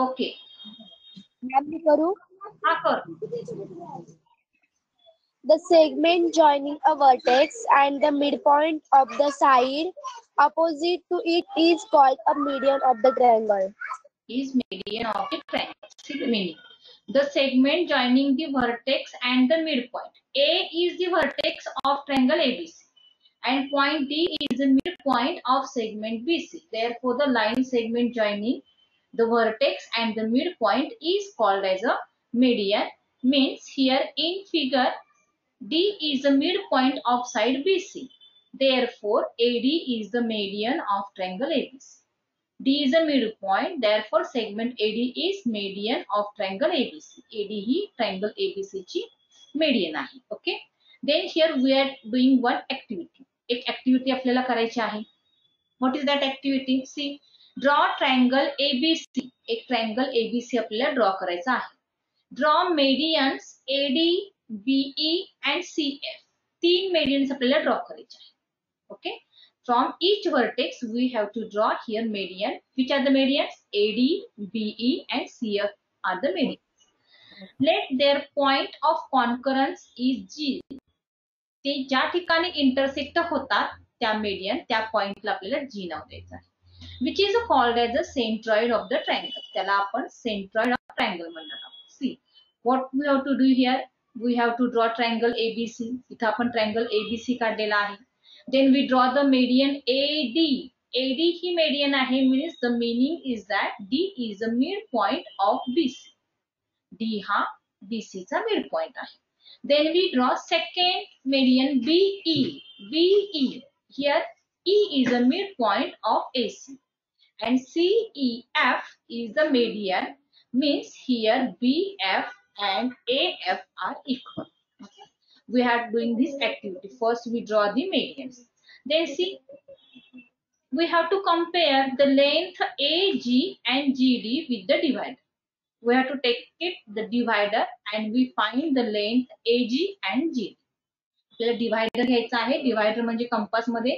Okay मी करू. हा कर. The segment joining a vertex and the midpoint of the side opposite to it is called a median of the triangle. Is median of the triangle. See the meaning. The segment joining the vertex and the midpoint. A is the vertex of triangle ABC and point D is the midpoint of segment BC. Therefore, the line segment joining the vertex and the midpoint is called as a median. Means here in figure D is the midpoint of side BC. Therefore, AD is the median of triangle ABC. D is a midpoint. Therefore, segment AD is median of triangle ABC. AD he triangle ABC ची median आहे. Okay. Then here we are doing one activity. एक activity आपल्याला करायची आहे. What is that activity? See, draw triangle ABC. एक triangle ABC आपल्याला draw करायचा आहे. Draw medians AD, BE and CF. तीन medians आपल्याला draw करायचे आहे. Okay. From each vertex, we have to draw here median. Which are the medians? AD, BE and CF are the medians. Let their point of concurrence is G. ते ज्या ठिकाणी intersect होतात त्या median, त्या पॉइंटला आपल्याला G नाव द्यायचं आहे. Which is called as the centroid of the triangle. त्याला आपण centroid of triangle म्हणणार आहोत. See, what we have to do here? We have to draw triangle ABC. इथं आपण triangle ABC काढलेला आहे. Then we draw the median AD. AD he median आहे, means the meaning is that D is the midpoint of BC. D हा BC चा midpoint आहे. Then we draw second median BE. BE. Here E is the midpoint of AC. And CEF is the median, means here BF and AF are equal. Okay. We are doing this activity. First we draw the medians. Then see, we have to compare the length AG and GD with the divider. We have to take it the divider and we find the length AG and GD. आपल्याला divider घ्यायचा आहे. Divider म्हणजे compass मध्ये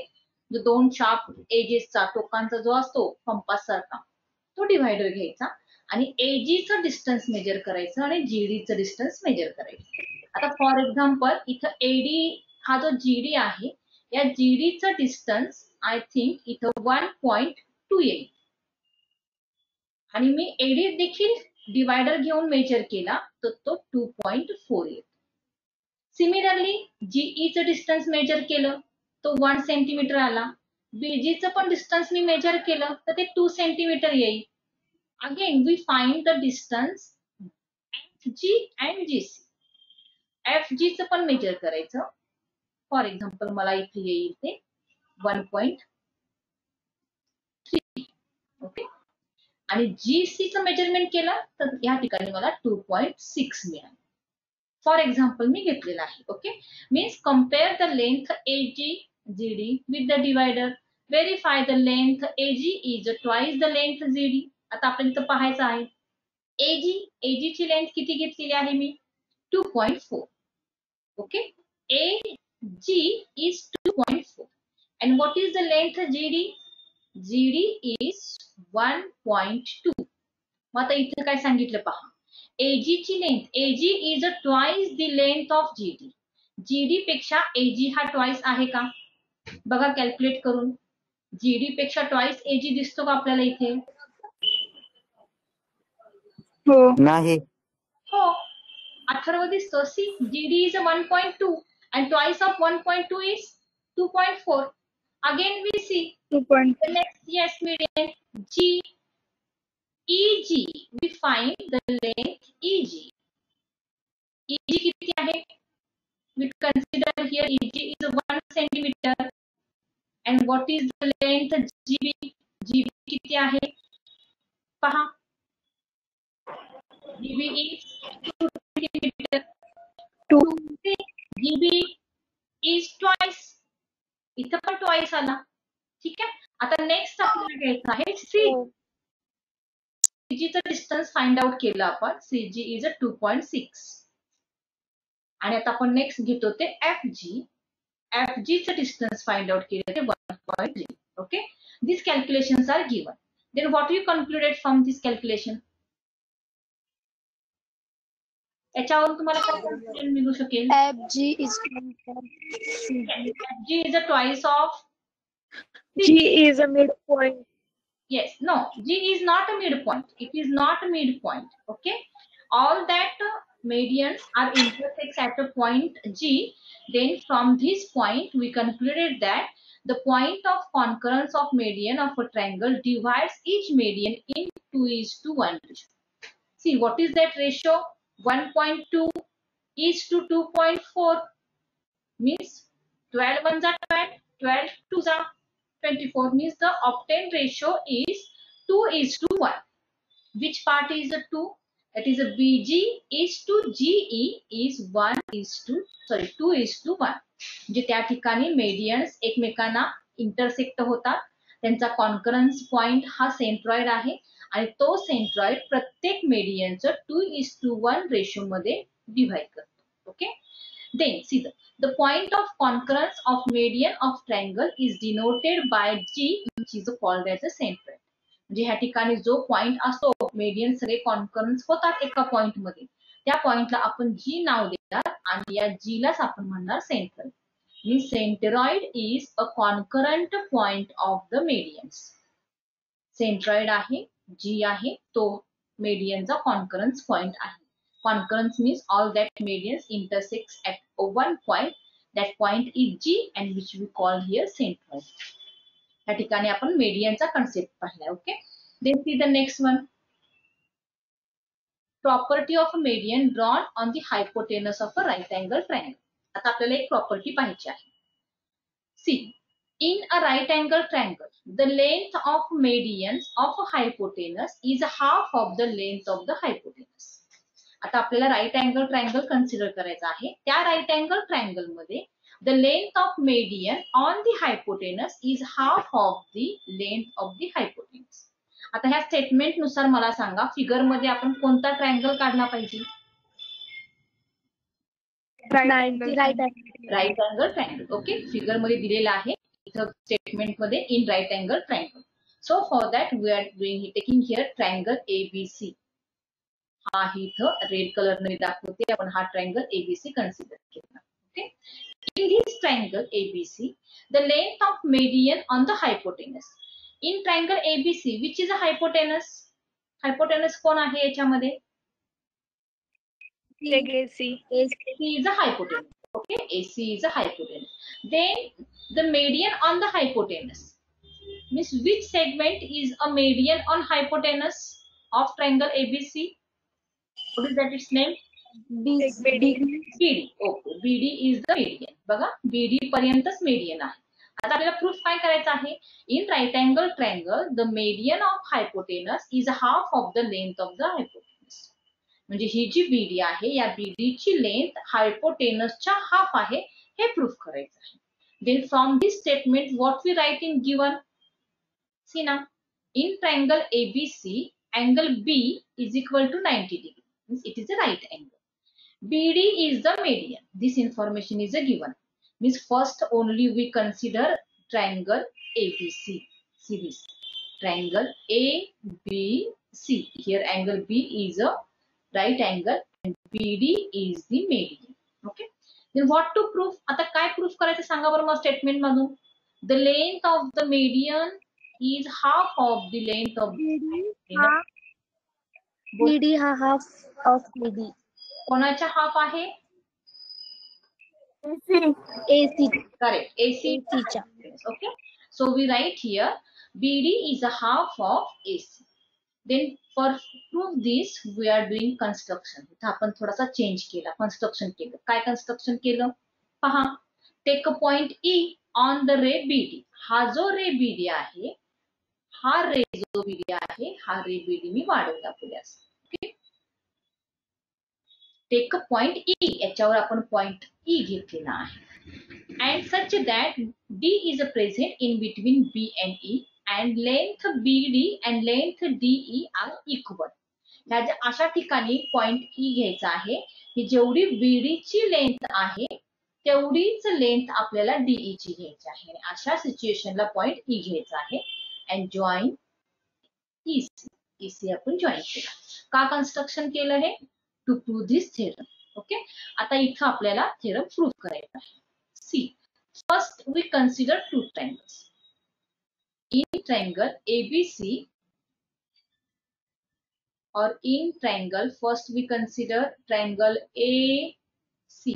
जो दोन sharp एजेसचा टोकांचा जो असतो compass सारखा तो डिवायडर घ्यायचा आणि AG चं डिस्टन्स मेजर करायचं आणि GD चं डिस्टन्स मेजर करायचं. आता फॉर एक्झाम्पल इथं AD हा जो GD आहे या GD चं डिस्टन्स आय थिंक इथं 1.2 येईल आणि मी AD देखील डिवायडर घेऊन मेजर केला तर तो 2.4 येईल. सिमिलरली GE चं डिस्टन्स मेजर केलं तो 1 सेंटीमीटर आला. BG चं पण डिस्टन्स मी मेजर केलं तर ते 2 सेंटीमीटर येईल. Again we find the distance FG and GC. FG चं पण मेजर करायचं. फॉर एक्झाम्पल मला इथे येईल ते 1.3. ओके. आणि GC चं मेजरमेंट केलं तर या ठिकाणी मला 2.6 मिळालं. फॉर एक्झाम्पल मी घेतलेला आहे. Okay. Means compare the length AG GD with the divider. Verify the length AG is twice the length GD. आता आपण इथं पाहायचं आहे AG ची लेंथ किती घेतलेली आहे मी 2.4. Okay. AG is 2.4 and what is the length GD? GD is 1.2. मग आता इथं काय सांगितलं पहा. AG ची length AG is twice the length of GD. GD पेक्षा AG हा ट्वाइस आहे का बघा कॅल्क्युलेट करून. GD पेक्षा ट्वाइस AG दिसतो का आपल्याला इथे? हो नाही. हो. अथर्व दिसतो. See GD is 1.2 and twice of 1.2 is 2.4. Again we see 2. the next yes median G EG. We find the length EG. EG किती आहे? We consider here EG is 1 centimeter. And what is the length GB? GB किती आहे? पहा. GB is 2 centimeter. 2. GB is twice. इथं पण twice आला. ठीक आहे. आता नेक्स्ट आपल्याला घ्यायचं आहे CG चं डिस्टन्स फाइंड आउट केलं आपण. CG is 2.6. आणि आता आपण नेक्स्ट घेतो ते FG. FG चं डिस्टन्स फाइंड आउट केलं ते 1.3. Okay. These calculations are given. Then what you concluded from this calculation? याच्यावरून तुम्हाला काय कन्क्लुजन मिळू शकेल? FG is G is a twice of G is a midpoint. yes, no, G is not a midpoint. It is not a midpoint. Okay, all that medians are intersects at a point G. Then from this point we concluded that the point of concurrence of median of a triangle divides each median in 2:1 ratio. See, what is that ratio? 1.2 is to 2.4 means 12 ones are 12, 12 twos are 24 means the obtained ratio is 2:1. Which part is the 2? That is a BG is to GE is 2:1. म्हणजे त्या ठिकाणी मेडियन्स एकमेकांना intersect होतात. त्यांचा concurrence point हा centroid आहे आणि तो सेंट्रॉइड प्रत्येक मेडियनचं 2:1 रेशो मध्ये डिव्हाइड करतो. Okay, then see the point of concurrence of median of triangle is denoted by G, which is called as a centroid. म्हणजे ह्या ठिकाणी जो पॉइंट असतो मेडियन सगळे कॉन्करन्स होतात एका पॉइंट मध्ये, त्या पॉइंटला आपण जी नाव देणार आणि या जी लाच आपण म्हणणार centroid. Means centroid is a concurrent point of the medians. Centroid आहे, जी आहे, तो मेडियनचा कॉन्करन्स पॉइंट आहे. Concurrence means all that medians intersects at one point. That point is G and which we call here centroid. या ठिकाणी आपण मेडियनचा concept पाहिला. Okay, then see the next one. Property of a median drawn on the hypotenuse of a right angle triangle. आता आपल्याला एक property पाहायची आहे. See, in a right angle triangle, the length of medians of a hypotenuse is half of the length of the hypotenuse. आता आपल्याला right angle triangle consider करायचा आहे. त्या राईट अँगल ट्रायंगल मध्ये the length of median on the hypotenuse is half of the length of the hypotenuse. आता ह्या statement नुसार मला सांगा, फिगर मध्ये आपण कोणता ट्रायंगल काढला पाहिजे? Right angle triangle. Okay, figure मध्ये दिलेला आहे इथं स्टेटमेंट मध्ये in right angle triangle. So for that we are taking here triangle ABC. हा इथं रेड कलर ने दाखवते आपण हा ट्रायंगल ABC कन्सिडर केला. Okay, in this triangle ABC the length of median on the hypotenuse. In triangle ABC which is a hypotenuse. Hypotenuse कोण आहे याच्यामध्ये? AC is a hypotenuse. Okay, AC is a hypotenuse. Then the median on the hypotenuse means which segment is a median on hypotenuse of triangle ABC? What is that its name? BD. Okay, BD is the median. बघा, BD पर्यंतच median आहे. आता आपल्याला proof काय करायचं आहे? In right angle triangle the median of hypotenuse is half of the length of the hypotenuse. म्हणजे ही जी BD आहे या BD ची लेंथ हायपोटेनसच्या हाफ आहे हे प्रूफ करायचं आहे. Then from this statement what we write in given? See now, in triangle ABC angle B is equal to 90 degree. Means it is a right angle. BD is the median. This information is a given. Means first only we consider triangle ABC. See this triangle ABC. Here angle B is a right angle and BD is the median. Okay. Then what to prove? आता काय proof करायचं सांगा बरं मग statement मधून. The length of the median is half of the length of BD हा half of BD. कोणाच्या half आहे? AC. Correct. AC. Okay. So we write here BD is a half of AC. Then for prove this we are doing construction. इथं आपण थोडासा change केला, construction केलं. काय construction केलं पहा. Take a point E on the ray BD. हा जो रे BD आहे, हा रे जो BD आहे, हा रे BD मी वाढवला पुढ्यास. Okay, take a point E, याच्यावर आपण पॉइंट E घेतलेला आहे. And such that D is present in between B and E and length BD and length DE are equal. ह्या अशा ठिकाणी पॉइंट E घ्यायचा आहे की जेवढी BD ची लेंथ आहे तेवढीच लेंथ आपल्याला DE ची घ्यायची आहे. अशा सिच्युएशनला पॉइंट E घ्यायचा आहे and join EC. EC आपण जॉईन केला. का कन्स्ट्रक्शन केलं हे? To prove this theorem. Okay, आता इथं आपल्याला थेरम प्रूव्ह करायचा आहे. See, first we consider two triangles. In triangle ABC, or in triangle, first we consider triangle AC,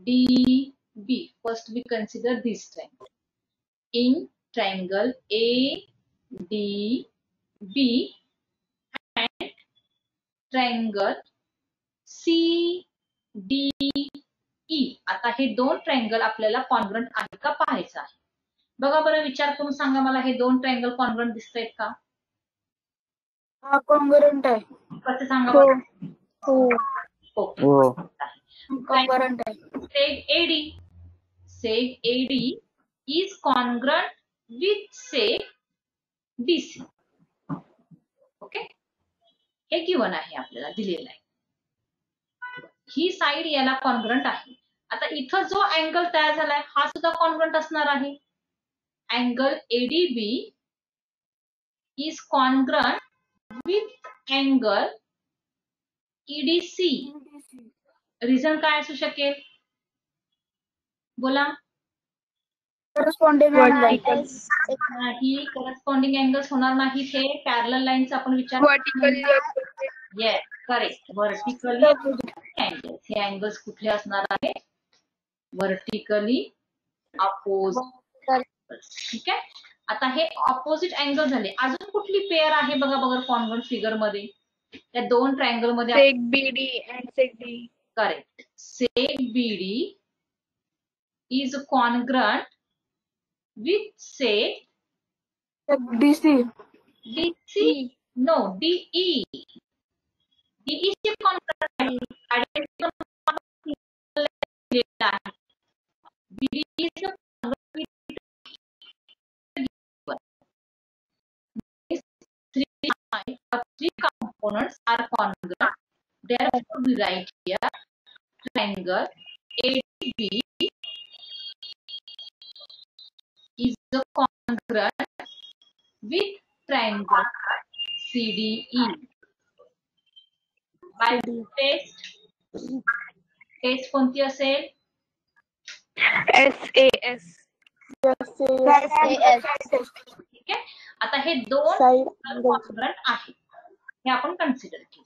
DB. First we consider this triangle. In triangle ADB and triangle CDE. आता हे दोन triangle आपल्याला congruent आहेत का पाहायचं आहे. बघा बरं, विचार करून सांगा मला, हे दोन ट्रायंगल कॉन्ग्रंट दिसतायत का? हा कॉन्ग्रंट आहे. कसं सांगा हो बरं? हो हो. कॉन्ग्रंट आहे. Seg AD. Seg AD is congruent with seg DC. Okay, हे गिवन आहे, आपल्याला दिलेलं आहे. ही साइड याला कॉन्ग्रंट आहे. आता इथं जो अँगल तयार झालाय हा सुद्धा कॉन्ग्रंट असणार आहे. Angle ADB is congruent with angle EDC. Reason काय असू शकेल? बोला. करस्पॉन्डिंग नाही, करस्पॉन्डिंग अँगल्स होणार नाही. हे पॅरलल लाईन्स आपण विचार. Yes, correct. Vertically angles. हे अँगल्स कुठले असणार आहे? Vertically opposite. ठीक आहे. आता हे ऑपोजिट अँगल झाले. अजून कुठली पेअर आहे बघा बघा कॉन्ग्रंट फिगर मध्ये? त्या दोन ट्रायंगल मध्ये सेग BD and seg D. Correct. Seg BD is congruent with seg DC. DC. No, DE. DE is congruent. Identical आहे. BD is congruent with three components are congruent. Therefore, we write here triangle ADB is the congruent with triangle CDE. By test कोणती असेल? SAS. ठीक आहे. आता हे दोन congruent आहेत, हे आपण कन्सिडर केलं.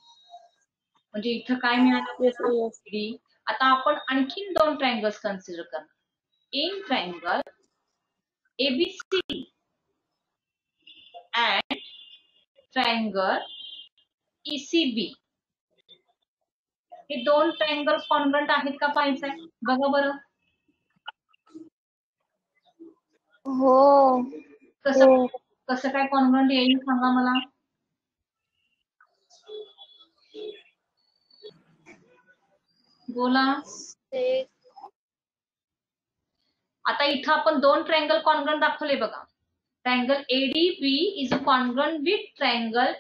म्हणजे इथं काय मिळालं? आता आपण आणखीन दोन ट्रायंगल्स कन्सिडर करणार. In triangle ABC and triangle ECB. हे दोन ट्रायंगल कॉन्ग्रंट आहेत का पाहायचं आहे. बघा बरं. हो. कसं काय कॉन्ग्रंट येईल सांगा मला. बोला. आता इथं आपण दोन ट्रायंगल कॉन्ग्रंट दाखवले बघा. Triangle ADB is congruent with triangle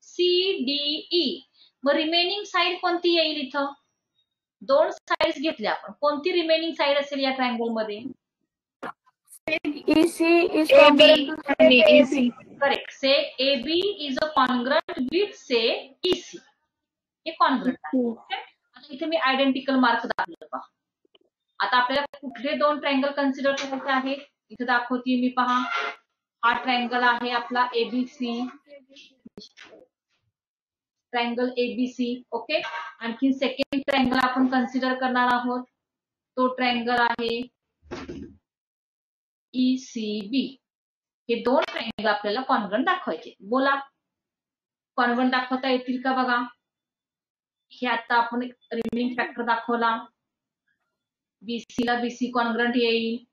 CDE. मग रिमेनिंग साइड कोणती येईल? इथं दोन साइड्स घेतल्या आपण. कोणती रिमेनिंग साइड असेल या ट्रायंगल मध्ये? Correct. Seg AB is a congruent with seg EC. हे कॉन्ग्रंट आहे. आता इथे मी आयडेंटिकल मार्क दाखवलं पहा. आता आपल्याला कुठले दोन ट्रायंगल कन्सिडर करायचे आहेत? इथे दाखवते मी पहा. हा ट्रायंगल आहे आपला ABC. Triangle ABC. ओके. आणखी सेकंड ट्रायंगल आपण कन्सिडर करणार आहोत. तो ट्रायंगल आहे ECB. हे दोन ट्रायंगल आपल्याला कॉन्ग्रंट दाखवायचे. बोला, कॉन्ग्रंट दाखवता येतील का बघा. हे आता आपण रिमेनिंग फॅक्टर दाखवला. BC ला BC कॉन्ग्रंट येईल.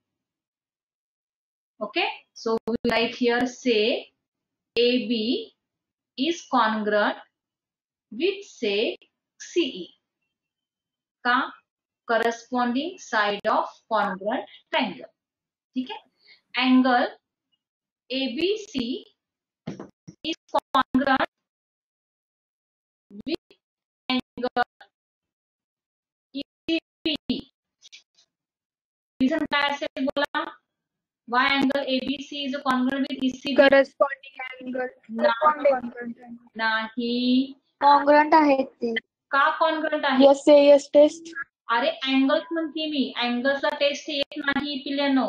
Okay. So we write here say AB is congruent with say CE. का? corresponding side of congruent triangle. ठीक है. Angle ABC is congruent with angle ECB. Reason काय असेल बोला. Why angle ABC is congruent with ECB? Corresponding angle. नाही. Congruent आहेत ते. का कॉन्ग्रंट आहे? SAS taste. अरे अँगल्स म्हणते मी, अँगल्सला टेस्ट येत नाही पिल्यानो.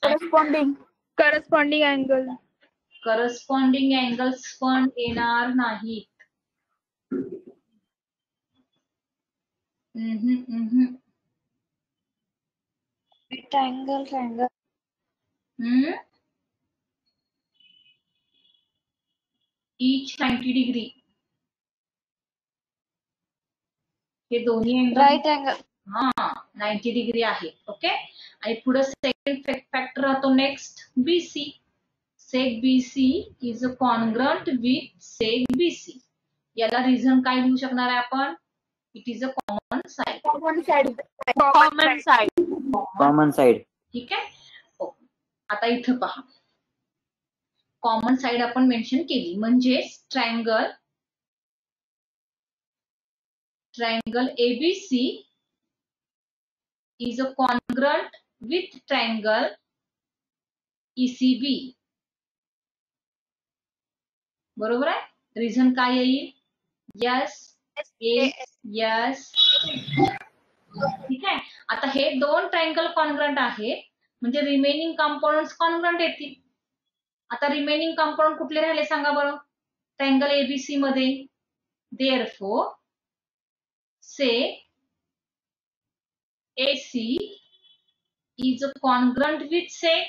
Corresponding angle. करस्पॉन्डिंग अँगल्स पण येणार नाहीत. Triangle triangle. Each 90 degree. हे दोन्ही अँगल राईट अँगल. हा 90 डिग्री आहे. ओके. आणि पुढे सेकंड फॅक्टर राहतो next BC. Seg BC is congruent with seg BC. याला रिझन काय लिहू शकणार आहे आपण? It is a common side. Common side. ठीक आहे. ओके. आता इथं पहा, कॉमन साइड आपण मेन्शन केली म्हणजे triangle ABC is a congruent with triangle ECB. बरोबर आहे. रिझन काय येईल? यस. ठीक आहे. आता हे दोन ट्रायंगल कॉन्ग्रंट आहेत म्हणजे रिमेनिंग कंपोनंट्स कॉन्ग्रंट येतील. आता रिमेनिंग कंपोनंट कुठले राहिले सांगा बरं ट्रायंगल ABC मध्ये? Therefore say AC is congruent with say.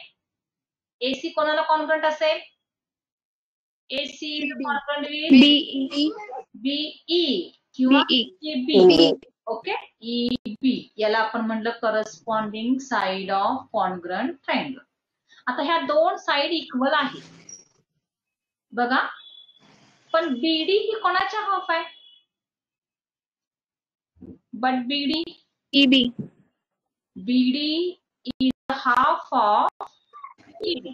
AC कोणाला कॉन्ग्रंट असेल? AC is congruent with BE किंवा EB. ओके. EB याला आपण म्हणलं corresponding side of congruent triangle. आता ह्या दोन साइड इक्वल आहेत बघा, पण BD ही कोणाच्या हाफ आहे? But BD is half of EB.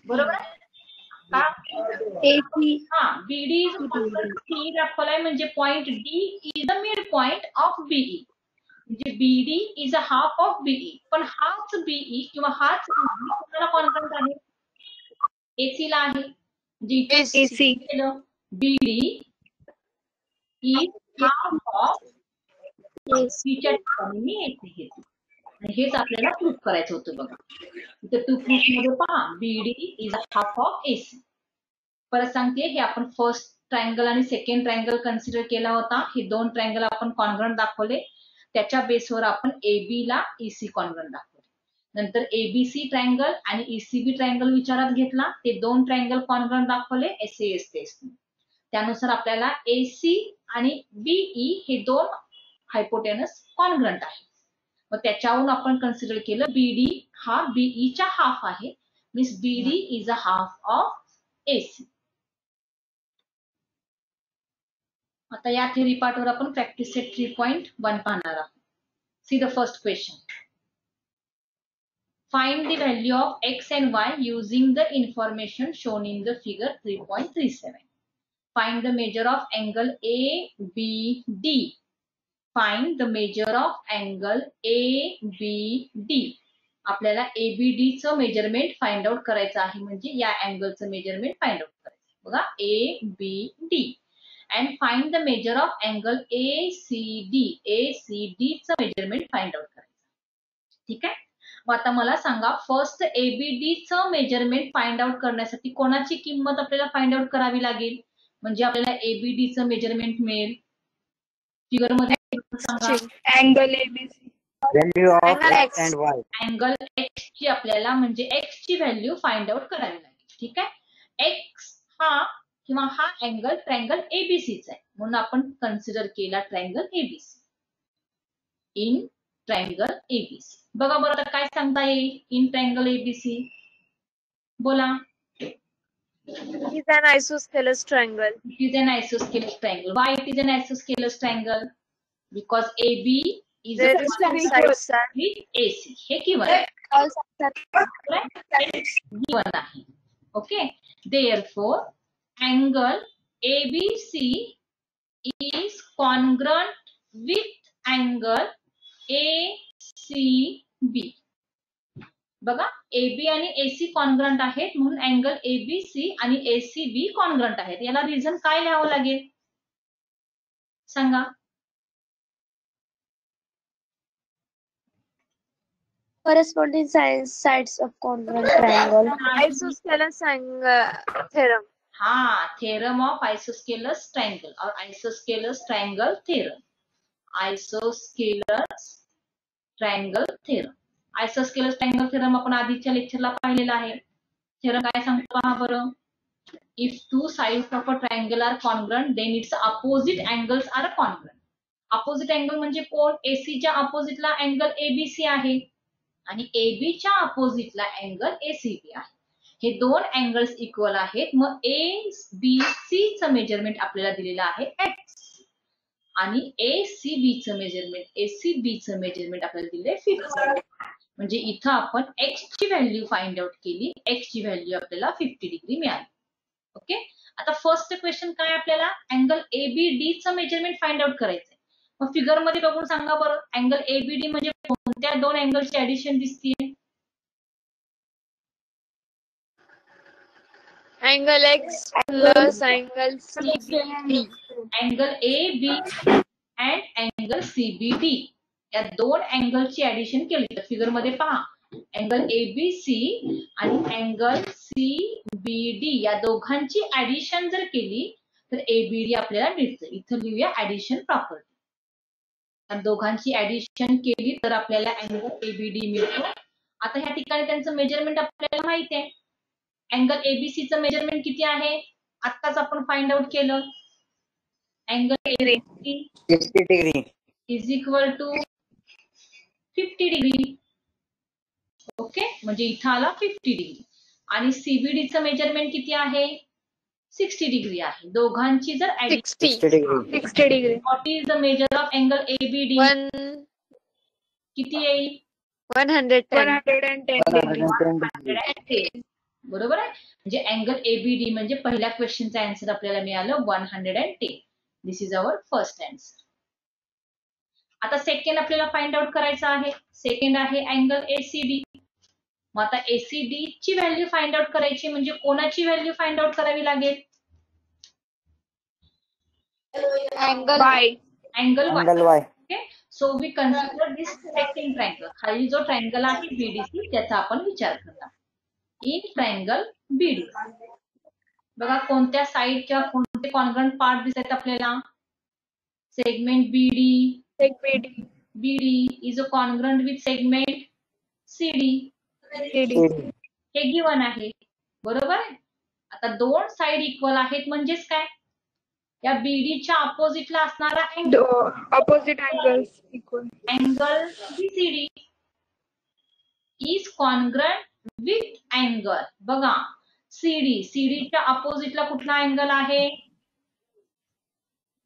बरोबर आहे का? हा BD is C दाखवलाय म्हणजे point D is the midpoint of BE. म्हणजे BD is a half of BE. पण हाच BE किंवा हाच EB कोणाला कॉन्ग्रंट आहे? AC ला आहे. AC. BD is half of च्या ठिकाणी मी AC घेतली. आणि हेच आपल्याला प्रूफ करायचं होतं बघा. इथे टू प्रूफ मध्ये पहा BD is a half of AC. परत सांगते, हे आपण फर्स्ट ट्रायंगल आणि सेकंड ट्रायंगल कन्सिडर केला होता. हे दोन ट्रायंगल आपण कॉन्ग्रंट दाखवले. त्याच्या बेसवर आपण AB ला EC कॉन्ग्रंट दाखवले. नंतर ABC ट्रायंगल आणि ECB ट्रायंगल विचारात घेतला. ते दोन ट्रायंगल कॉन्ग्रंट दाखवले SAS टेस्ट. त्यानुसार आपल्याला AC आणि BE हे दोन हायपोटेनस कॉन्ग्रंट आहे. मग त्याच्यावरून आपण कन्सिडर केलं BD हा BE च्या हाफ आहे. Means BD is a half of AC. आता या थेरी पार्टवर आपण प्रॅक्टिस सेट 3.1 पाहणार आहोत. See the first question. Find the value of x and y using the information shown in the figure 3.37. Find the measure of angle ABD. Find the measure of angle ABD. आपल्याला ABD चं measurement find out करायचं आहे म्हणजे या अँगलचं measurement find out करायचं. बघा ABD. And find the measure of angle ACD. ACD चं measurement find out करायचं. ठीक आहे. मग आता मला सांगा फर्स्ट ABD चं मेजरमेंट फाइंड आउट करण्यासाठी कोणाची किंमत आपल्याला फाइंड आउट करावी लागेल म्हणजे आपल्याला ABD चं मेजरमेंट मिळेल. फिगर मध्ये angle ABC. Value of x and y. Angle X ची आपल्याला म्हणजे X ची व्हॅल्यू फाइंड आउट करावी लागेल. ठीक आहे. X हा किंवा हा अँगल ट्रायंगल ABC चा आहे म्हणून आपण कन्सिडर केला triangle ABC. In triangle ABC. बघा बरं आता काय सांगता येईल इन ट्रायंगल ABC? बोला. It is an isosceles triangle. It is an isosceles triangle. Why it is an isosceles triangle? Because AB is a side with AC. हे given आहे. given आहे. Okay. Therefore, angle ABC is congruent with angle ACB. बघा AB आणि AC congruent आहेत म्हणून angle ABC आणि ACB congruent आहेत. याला रिझन काय लिहावं लागेल सांगा. Corresponding sides of congruent triangle. Isosceles theorem. हा, theorem of isosceles triangle or isosceles triangle theorem. Isosceles triangle theorem. Isosceles triangle theorem आपण आधीच्या लेक्चरला पाहिलेला आहे. थेरम काय सांगतो पहा बरं. If two sides of a triangle are congruent, then its opposite angles are congruent. Opposite angle म्हणजे कोण? AC च्या ऑपोजिटला अँगल ABC आहे आणि AB च्या ऑपोजिटला अँगल ACB आहे. हे दोन अँगल्स इक्वल आहेत. मग ABC चं मेजरमेंट आपल्याला दिलेलं आहे x आणि ACBचं मेजरमेंट आपल्याला दिले 50. म्हणजे इथं आपण x ची व्हॅल्यू फाइंड आउट केली. x ची व्हॅल्यू आपल्याला 50 डिग्री मिळाली. ओके. आता फर्स्ट क्वेश्चन काय आपल्याला अँगल ABD चं मेजरमेंट फाइंड आउट करायचंय. मग फिगर मध्ये बघून सांगा बरं अँगल ABD म्हणजे कोणत्या दोन अँगलची ऍडिशन दिसतीये? Angle X plus angle CBD. Angle AB and angle CBD या दोन अँगलची ऍडिशन केली तर फिगर मध्ये पहा अँगल ABC आणि अँगल CBD या दोघांची ऍडिशन जर केली तर ABD आपल्याला मिळतं. इथं लिहूया ऍडिशन प्रॉपर्टी. आणि दोघांची ऍडिशन केली तर आपल्याला अँगल ABD मिळतो. आता ह्या ठिकाणी त्यांचं मेजरमेंट आपल्याला माहिती आहे. अँगल ABCचं मेजरमेंट किती आहे? आत्ताच आपण फाइंड आउट केलं. Angle ABC 60 degree. Is equal to 50 degree. Okay, म्हणजे इथं आला 50 डिग्री आणि CBDचं मेजरमेंट किती आहे? 60 डिग्री आहे. दोघांची जर 60 degree. What is the measure of angle ABD? किती येईल? 110 degree. 110. बरोबर आहे. म्हणजे अँगल ABD म्हणजे पहिल्या क्वेश्चनचा आन्सर आपल्याला मिळालं 110. दिस इज अवर फर्स्ट आन्सर. आता सेकंड आपल्याला फाइंड आउट करायचं आहे. सेकंड आहे अँगल ACD. मग आता ACD ची व्हॅल्यू फाइंड आउट करायची म्हणजे कोणाची व्हॅल्यू फाइंड आउट करावी लागेल? Angle Y. Angle Angle Y. Y. Okay, so we consider this second triangle. खाली जो ट्रायंगल आहे BDC त्याचा आपण विचार करणार. इन ट्रायंगल BDC बघा कोणत्या साइड किंवा कोणते कॉन्ग्रंट पार्ट दिसत आपल्याला? Segment BD is a congruent with segment CD. हे गिवन आहे. बरोबर आहे. आता दोन साइड इक्वल आहेत म्हणजेच काय? या BDच्या ऑपोजिटला असणारा Opposite angles equal. Angle BCD is congruent with angle. बघा CDच्या ऑपोजिटला कुठला अँगल आहे?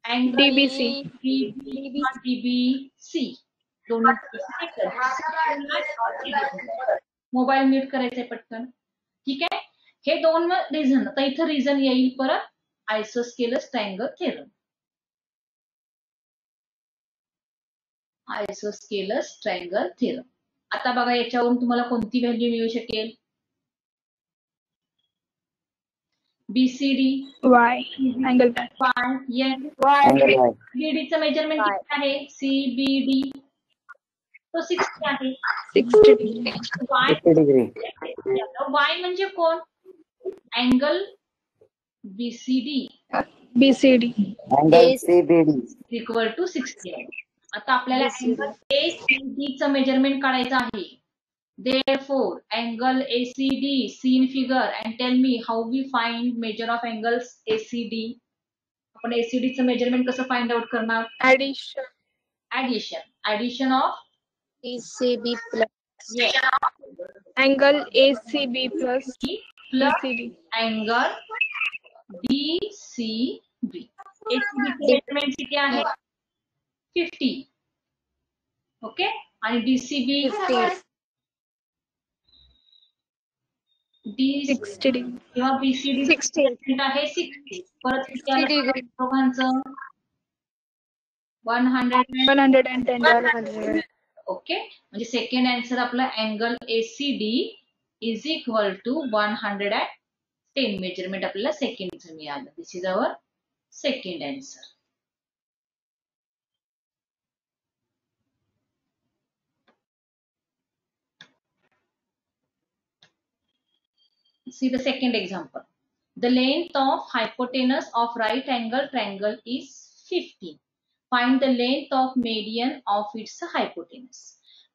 Angle DBC. मोबाईल म्यूट करायचंय पटकन. ठीक आहे. हे दोन रिझन. आता इथं रिझन येईल परत isosceles triangle theorem. Isosceles triangle theorem. आता बघा याच्यावरून तुम्हाला कोणती व्हॅल्यू मिळू शकेल? BCD Y. Angle Angle Y. BDचं मेजरमेंट किती आहे? CBD तो 60 आहे. 60 degree. 50 degree. Y म्हणजे कोण? Angle BCD Angle CBD. Equal to 60 आहे. आता आपल्याला अँगल ACD चं मेजरमेंट काढायचं आहे. Therefore, angle ACD seen figure and tell me how we find measure of angles ACD. आपण ACD चं मेजरमेंट कसं फाइंड आउट करणार? Addition of ACB plus angle ACB plus BCD. Angle DCB. ACB चं measurement किती आहे? 50. Okay. आणि DCB 60 degree. किंवा BCD 60 आहे 60. परत किती आलं दोघांचं? 110. ओके, म्हणजे सेकंड आन्सर आपला angle ACD is equal to 110 measurement आपल्याला सेकंडचं मिळालं. This is our second answer. See the second example. The length of hypotenuse of right angle triangle is 15. Find the length of median of its hypotenuse.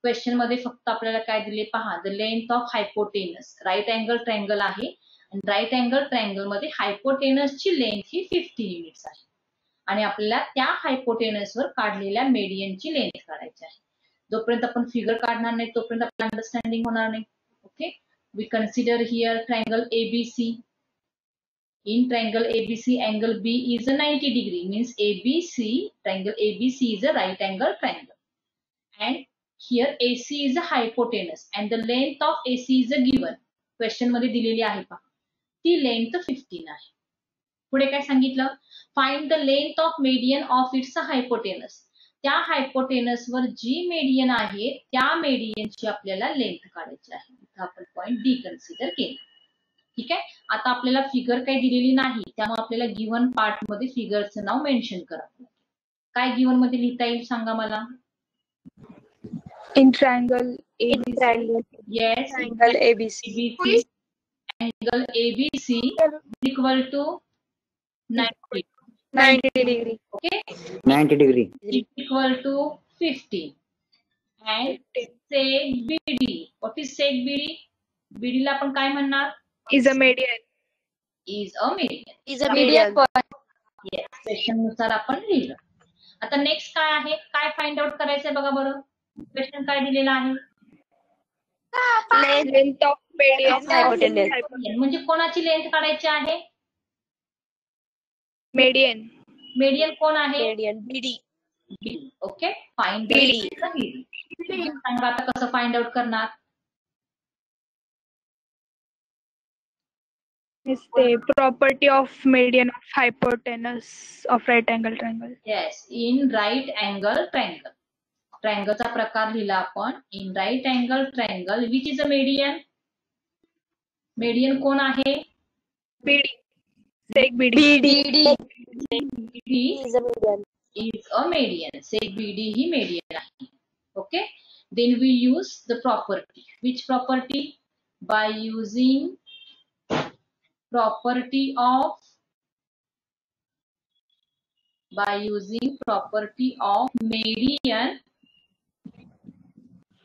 Question मध्ये फक्त आपल्याला काय दिले पहा. The length of hypotenuse, right angle triangle आहे आणि right angle triangle मध्ये हायपोटेनसची length ही 15 units आहे आणि आपल्याला त्या हायपोटेनसवर काढलेल्या मेडियनची लेंथ काढायची आहे. जोपर्यंत आपण फिगर काढणार नाही तोपर्यंत आपल्याला अंडरस्टँडिंग होणार नाही. Okay, we consider here triangle ABC. In triangle ABC, angle B is a 90 degree. Means ABC, triangle ABC is a right angle triangle. And here AC is a hypotenuse and the length of AC is a given. Question मध्ये दिलेली आहे पहा. ती length 15 आहे. पुढे काय सांगितलं? Find the length of median of its hypotenuse. त्या हायपोटेनसवर जी मेडियन आहे त्या मेडियनची आपल्याला लेंथ काढायची आहे. इथं आपण पॉइंट डी कन्सिडर केला. ठीक आहे, आता आपल्याला फिगर काही दिलेली नाही त्यामुळे आपल्याला गिव्हन पार्ट मध्ये फिगरचं नाव मेन्शन करावं. काय गिव्हन मध्ये लिहिता येईल सांगा मला. In triangle ABC. Yes, Triangle ABC. angle ABC equal to 90. 90 degree. Okay, 90 degree. equal to 50. And sec BD. What is sec BD? BD ला आपण काय म्हणणार? Is a median. Is a median. Is a median. Yes, question नुसार आपण लिहिलं. आता next काय आहे? काय फाइंड आउट करायचंय बघा बरं. क्वेश्चन काय दिलेला आहे? Length of median. Hypotenuse. म्हणजे कोणाची लेंथ काढायची आहे? Median. मेडियन कोण आहे? Median. BD. Okay, find BD. सांगा आता कसं फाइंड आउट करणार? Is the property of median of hypotenuse of right angle triangle. Yes, in right angle triangle. ट्रायंगलचा प्रकार लिहिला आपण. In right angle triangle which is a median. Median कोण आहे? BD. Sec BD. BD. BD Is a median. is a median. Sec BD he median आहे. Okay, then we use the property. Which property? By using property of median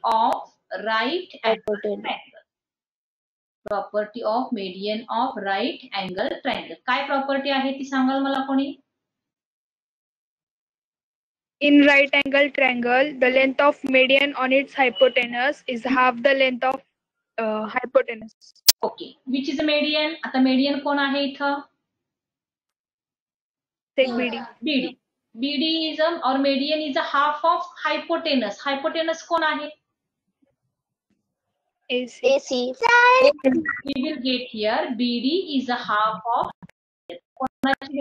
of right angle triangle. Property of median of right angle triangle. काय property आहे ती सांगाल मला कोणी? In right angle triangle, the length of median on its hypotenuse is half the length of hypotenuse. Okay, which is a median. आता median कोण आहे इथं? Sec BD. BD. BD is a or median is a half of hypotenuse. Hypotenuse कोण आहे? AC. AC. We will get here BD is a half of कोणाची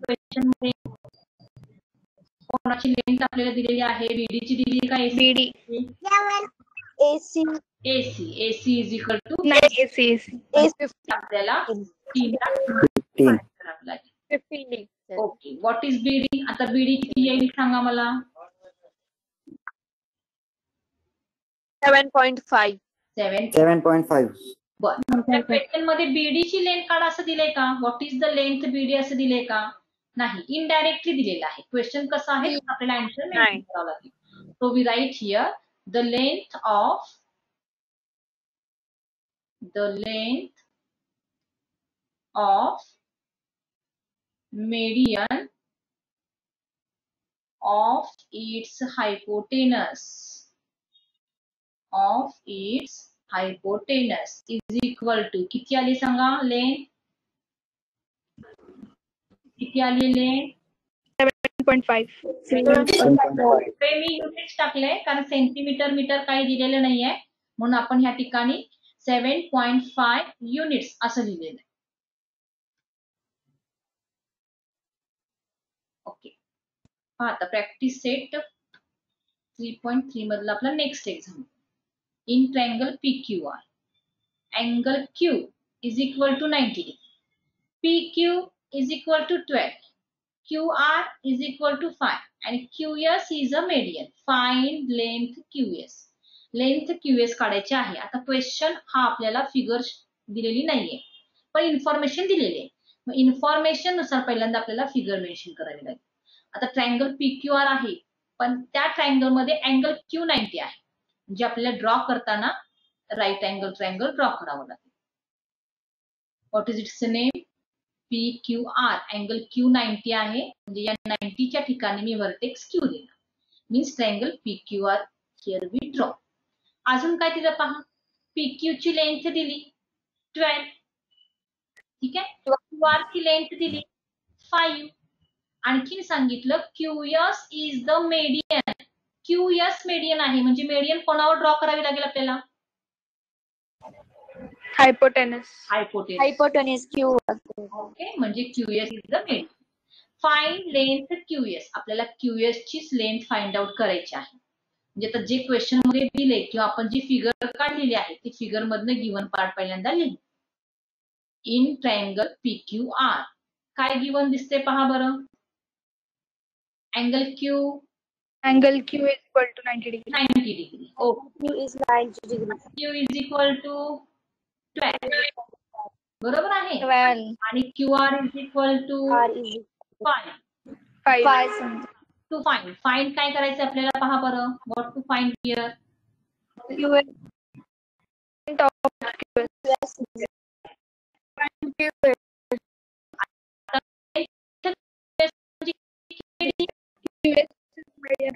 question मध्ये कोणाची length आपल्याला दिलेली आहे? BD ची दिलेली का AC? BD. AC. AC is equal to नाही AC. आपल्याला 3 करावं लागेल. 15. Okay, what is BD? आता BD किती येईल सांगा मला. 7.5. 7.5. बरं, त्या क्वेश्चन मध्ये BD ची लेंथ काढा असं दिलंय का? What is the length BD असं दिलंय का? नाही, इनडायरेक्टली दिलेलं आहे. क्वेश्चन कसं आहे आपल्याला आन्सर मेन्शन करावं लागेल. So we write here the length of median of its hypotenuse is equal to किती आली सांगा लेंथ? किती आली लेंथ? 7.5. 7.5. मी युनिट्स टाकले कारण सेंटीमीटर मीटर काही दिलेलं नाहीये म्हणून आपण ह्या ठिकाणी 7.5 युनिट्स असं लिहिलेलं आहे. पहा आता प्रॅक्टिस सेट 3.3 मधला आपला next example. In triangle PQR angle Q is equal to 90 degree. PQ is equal to 12. QR is equal to 5 and QS is a median. Find length QS. Length QS काढायची आहे. आता question हा आपल्याला figure दिलेली नाहीये पण information दिलेली आहे. मग इन्फॉर्मेशन नुसार पहिल्यांदा आपल्याला फिगर मेन्शन करावी लागेल. आता ट्रायंगल PQR आहे पण त्या ट्रायंगल मध्ये अँगल Q90 आहे. म्हणजे आपल्याला ड्रॉ करताना राईट अँगल ट्रायंगल ड्रॉ करावं लागेल. What is its name? PQR angle Q90 आहे म्हणजे या 90च्या ठिकाणी मी व्हर्टेक्स Q दिला. Means triangle PQR here we draw. अजून काय दिलं पहा. PQ ची लेंथ दिली 12. ठीक आहे. QR ची लेंथ दिली 5. आणखीन सांगितलं QS is the median. QS median आहे म्हणजे मेडियन कोणावर ड्रॉ करावी लागेल आपल्याला? Hypotenuse. Hypotenuse Q. ओके म्हणजे QS is the median. Find length QS. आपल्याला QS चीच लेंथ फाइंड आउट करायची आहे. म्हणजे आता जे क्वेश्चन मध्ये दिले किंवा आपण जी फिगर काढलेली आहे ती फिगर मधनं गिवन पार्ट पहिल्यांदा लिहू. इन ट्रायंगल PQR काय गिवन दिसते पहा बरं. Angle Angle Q is equal to 90 degree. 90 degree. Okay. Q is 90 degrees. Q is equal to 12. बरोबर आहे. 12. आणि QR is equal to R is 5. 5. 5. To find. Find काय करायचं आपल्याला पहा बरं. What to find here? Q is of QS. Find QS. QS is median.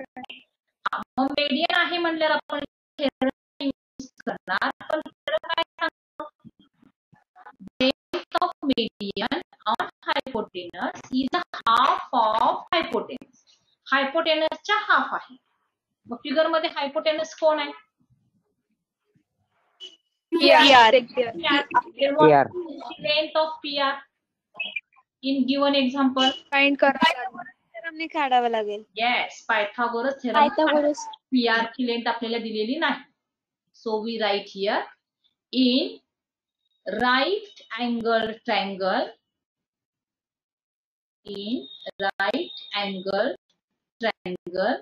Median आहे म्हणल्यावर आपण यूज करणार पण काय सांगतो. Length of median on hypotenuse is half of hypotenuse. हायपोटेनसच्या हाफ आहे. मग फिगर मध्ये हायपोटेनस कोण आहे? PR. Length of PR in given example Find करा. थेरमने काढावं लागेल. Yes Pythagoras theorem. Pythagoras. PR ची लेंथ आपल्याला दिलेली नाही. So we write here in right angle triangle. In right angle triangle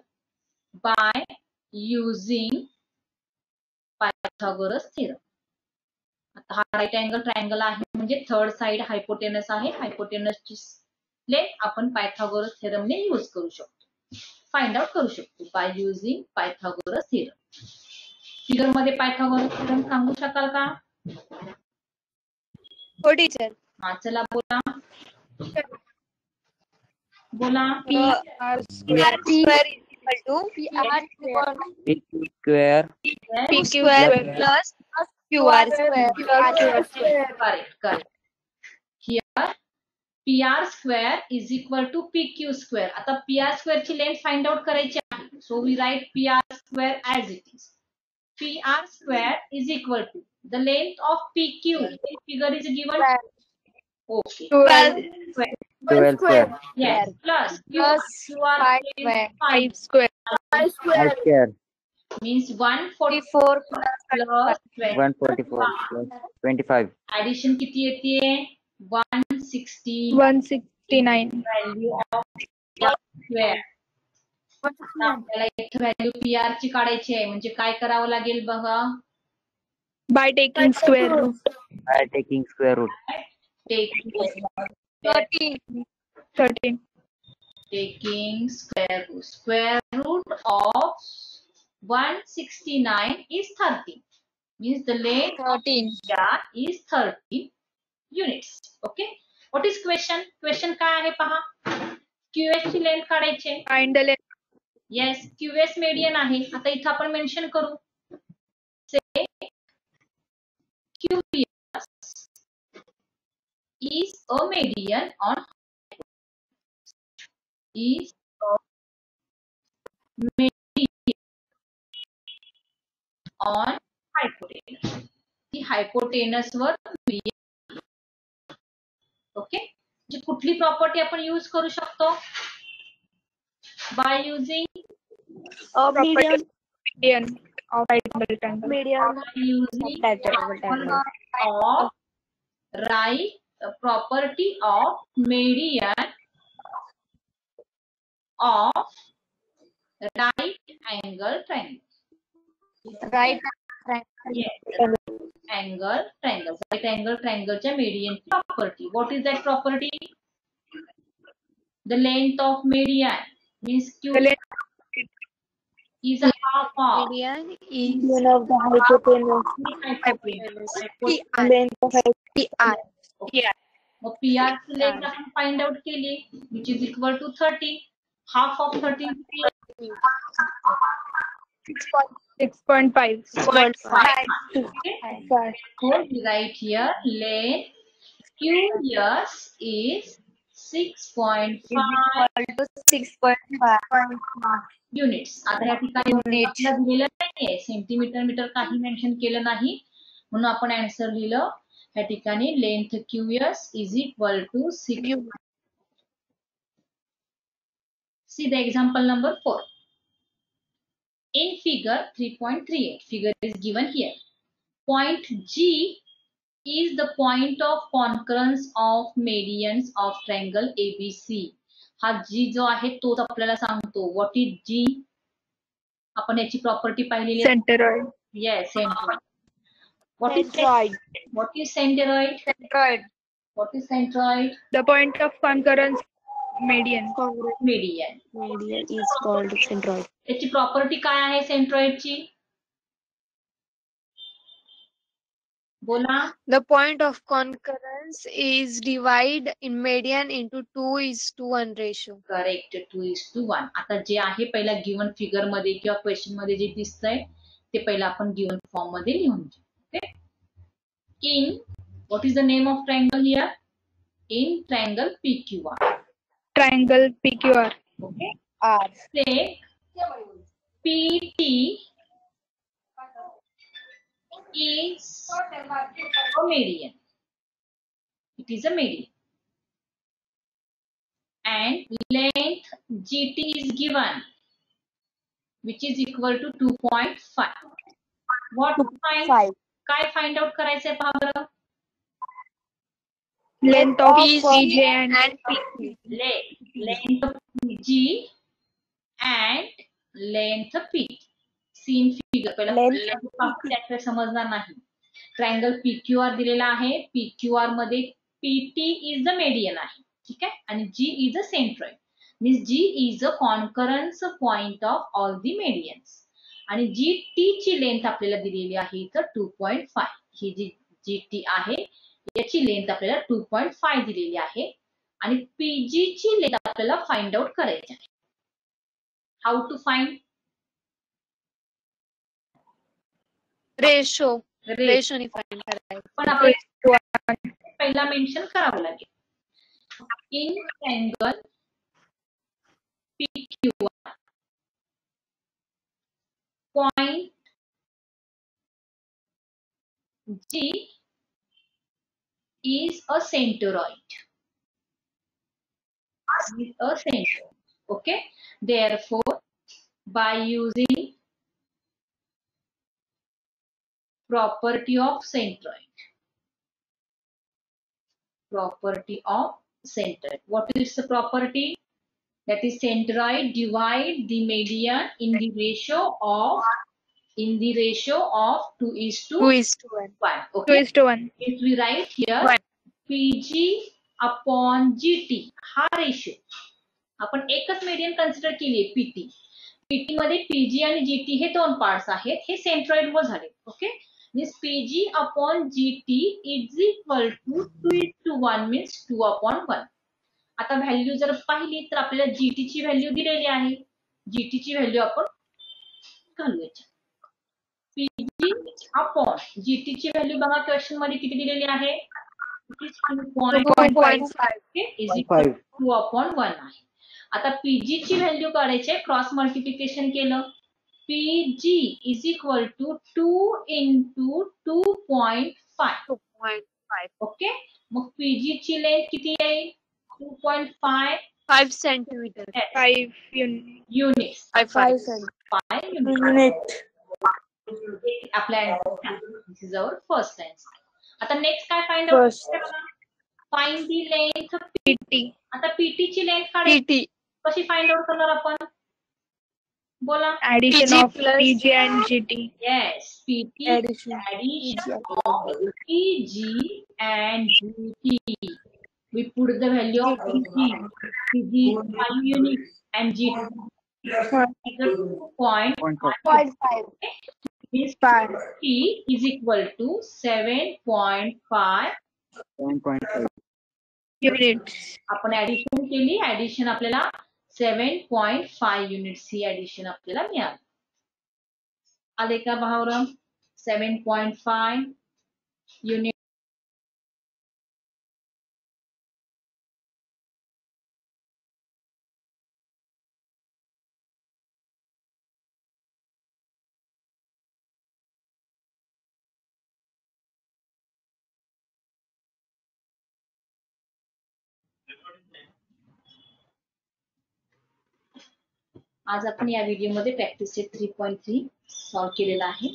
by using Pythagoras theorem. आता हा राईट अँगल ट्रायंगल आहे म्हणजे थर्ड साइड हायपोटेनस आहे. हायपोटेनसची लेंथ आपण पायथागोरस थेरमने यूज करू शकतो. फाइंड आउट करू शकतो bye using Pythagoras theorem. Figure मध्ये पायथागोरस थेरम सांगू शकाल का? हो टीचर. हा चला बोला. बोला. PR PR square is equal to PR square. PQ square. P square plus QR square. Correct correct. Here PR square is equal to PQ square. आता PR square ची लेंथ फाइंड आउट करायची आहे. So we write PR square as it is. PR square is equal to the length of PQ. Figure is given. Okay. 12 square. Yes. Plus Plus QR 5 square. 5 square. means 144 44 plus 144 plus 25. addition किती येते? 160 169. value of square. आपल्याला इथे value PR ची काढायची आहे म्हणजे काय करावं लागेल बघा. By taking square root. By taking square root. Taking 13. Square root. Square root of 169 is 13. Means the length 13. is 13 units. Okay. What is question? Question काय आहे पहा. QS ची लेंथ काढायची. find the length. Yes QS median आहे. आता इथं आपण mention करू. Say QS is a median on hypotenuse. ती हायपोटेनस वर median. ओके. जी कुठली प्रॉपर्टी आपण यूज करू शकतो? by using Median. Median of right angle triangle. Median by using right angle triangle. of right property of median of right angle triangle. Right Yes, angle triangle. Right angle triangle च्या median property. What is that property? The length of median means Q The length is a half of median is one of the hypotenuse. Length of PI. Okay. मग PR ची length आपण find out केली, which is equal to 30. Half of 30 6.5. 6.5. Okay. So we write here length QS is 6.5 units. आता या ठिकाणी आपल्याला दिलेलं नाहीये सेंटीमीटर मीटर काही मेन्शन केलं नाही म्हणून आपण आन्सर लिहिलं या ठिकाणी length QS is equal to 6. See the example number 4. In figure 3.38, figure is given here. Point G is the point of concurrence of medians of triangle ABC. हा G जो आहे तोच आपल्याला सांगतो. What is G? आपण याची property पाहिलेली आहे. Centroid. Yes, centroid. What is Centroid. What is centroid? What is centroid? The point of concurrence median. Median. Median is called centroid. त्याची प्रॉपर्टी काय आहे सेंट्रॉइडची? बोला. The point of concurrence is divide in median into 2:1 ratio. Correct 2:1. आता जे आहे पहिला given figure मध्ये किंवा क्वेश्चन मध्ये जे दिसतंय ते पहिला आपण गिवन फॉर्म मध्ये लिहून घेऊ. Okay. In what is the name of triangle here? In triangle PQR. Triangle PQR. Okay. R. Say PT is a median. It is a median. And length GT is given, which is equal to 2.5. What to find? 5. काय find out करायचंय पहा बरं. Length of PG PJ and P. Length G and length P. Seen figure पहिला समजणार नाही. Triangle PQR दिलेला आहे. PQR मध्ये PT इज द मेडियन आहे. ठीक आहे. आणि G is a centroid. Means G is a concurrence point of all the medians. आणि GT ची लेंथ आपल्याला दिलेली आहे तर 2.5. ही जी GT आहे याची लेंथ आपल्याला 2.5 दिलेली आहे आणि PG ची लेंथ आपल्याला फाइंड आउट करायची आहे. How to find? रेशो ने फाइंड करायचं. पण आपल्याला पहिला मेन्शन करावं लागेल. In triangle PQR point G is a centroid. Is a centroid. Okay. Therefore, by using property of centroid. Property of centroid. What is the property? That is centroid divide the median in the ratio of 2:1. Okay. 2:1. If we write here 1. PG upon GT हा ratio आपण एकच median consider केली PT. PT मध्ये PG आणि GT हे दोन parts आहेत. हे सेंट्रॉइड वर झाले. Okay. Means PG upon GT is equal to 2:1 means 2/1. आता व्हॅल्यू जर पाहिली तर आपल्याला GT ची व्हॅल्यू दिलेली आहे. GT ची व्हॅल्यू आपण घालूया. PG upon GT ची व्हॅल्यू बघा क्वेश्चन मध्ये किती दिलेली आहे? 2.5 is equal to 2/1 आहे. आता PG ची व्हॅल्यू काढायची आहे. क्रॉस मल्टिप्लिकेशन केलं. PG is equal to 2 into 2.5. Okay. मग PG ची लेंथ किती येईल? 2.5 5 centimeter. 5 units. units. 5 centimeters. 5 units. आपल्या this is our first answer. आता नेक्स्ट काय find out First. Find the length PT. आता पीटी ची लेंथ काढायची PT. कशी फाइंड आउट करणार आपण बोला Addition PG of plus PG and GT. yes PT Addition. of PG and GT. We put the value of PG 5 units and GT is a 2.5. Means T is equal to 7.5 Units. आपण addition केली addition आपल्याला 7.5 units ही addition आपल्याला मिळाली आले का भावरम 7.5 unit आज आपण या व्हिडिओमध्ये प्रॅक्टिस सेट 3.3 सॉल्व केलेला आहे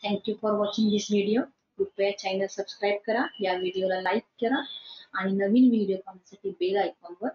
thank you for watching this video कृपया चॅनल सबस्क्राईब करा या व्हिडिओला लाईक करा आणि नवीन व्हिडिओ पाहण्यासाठी बेल आयकॉनवर